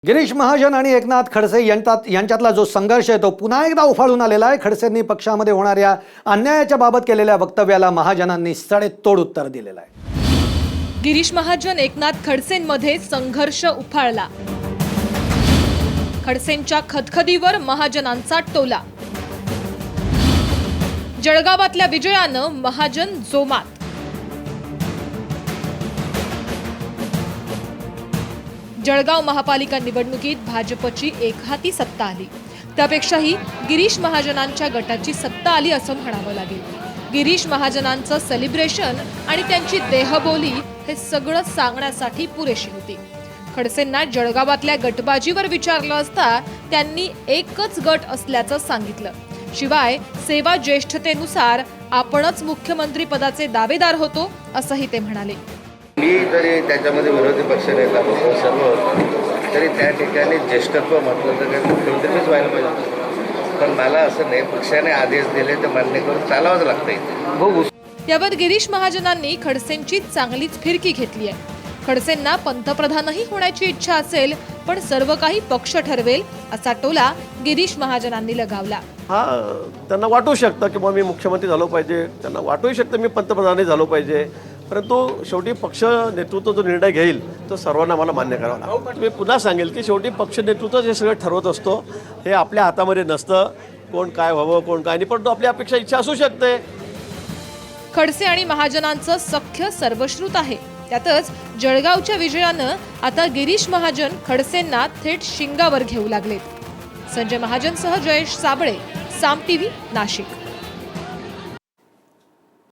गिरीश महाजन आणि एकनाथ खडसे यांच्यातला जो संघर्ष आहे तो पुन्हा एकदा उफाळून आलेला आहे। खडसेंनी पक्षामध्ये होणाऱ्या अन्यायाच्या बाबत केलेल्या वक्तव्याला महाजनांनी सडेतोड उत्तर दिलेलं आहे। गिरीश महाजन एकनाथ खडसेंमध्ये संघर्ष उफाळला। खडसेंच्या खदखदीवर महाजनांचा टोला। जळगावातल्या विजयानं महाजन जोमात। जळगाव महापालिका निवडणुकीत भाजपची एकहाती सत्ता आली। त्यापेक्षाही गिरीश महाजनांच्या गटाची सत्ता आली असं म्हणावं लागेल। गिरीश महाजनांचं सेलिब्रेशन आणि त्यांची देहबोली हे सगळं सांगण्यासाठी पुरेशी होती। खडसेंना जळगावातल्या गटबाजीवर विचारलं असता त्यांनी एकच गट असल्याचं सांगितलं। शिवाय सेवा ज्येष्ठतेनुसार आपणच मुख्यमंत्री पदाचे दावेदार होतो असंही ते म्हणाले। मी जरी त्याच्यामध्ये विरोधी पक्षनेता होतो सर्व होतो तरी त्या ठिकाणी ज्येष्ठत्व म्हटलं तर काही मुख्यमंत्रीच व्हायला पाहिजे, पण मला असं नाही, पक्षाने आदेश दिले तर मान्य करून चालावंच लागतं इथे बघू। यावर गिरीश महाजनांनी खडसेंची चांगलीच फिरकी घेतली आहे। खडसेंना पंतप्रधानही होण्याची इच्छा असेल पण सर्व काही पक्ष ठरवेल असा टोला गिरीश महाजनांनी लगावला। त्यांना वाटू शकतं की मी मुख्यमंत्री झालो पाहिजे, त्यांना वाटूही शकतं मी पंतप्रधानही झालो पाहिजे, परंतु शेवटी पक्ष नेतृत्व जो निर्णय घेईल तो सर्वांना मला मान्य करावा लागतो। मी पुन्हा सांगेल की शेवटी पक्ष नेतृत्व जे सगळं ठरवत असतो हे आपल्या हातामध्ये नसतं, कोण काय व्हावं कोण काय नाही, परंतु आपली अपेक्षा इच्छा असू शकते। खडसे आणि महाजनांचं सख्य सर्वश्रुत आहे। त्यातच जळगावच्या विजयानं आता गिरीश महाजन खडसेंना थेट शिंगावर घेऊ लागलेत। संजय महाजनसह जयेश साबळे, साम टीव्ही, नाशिक।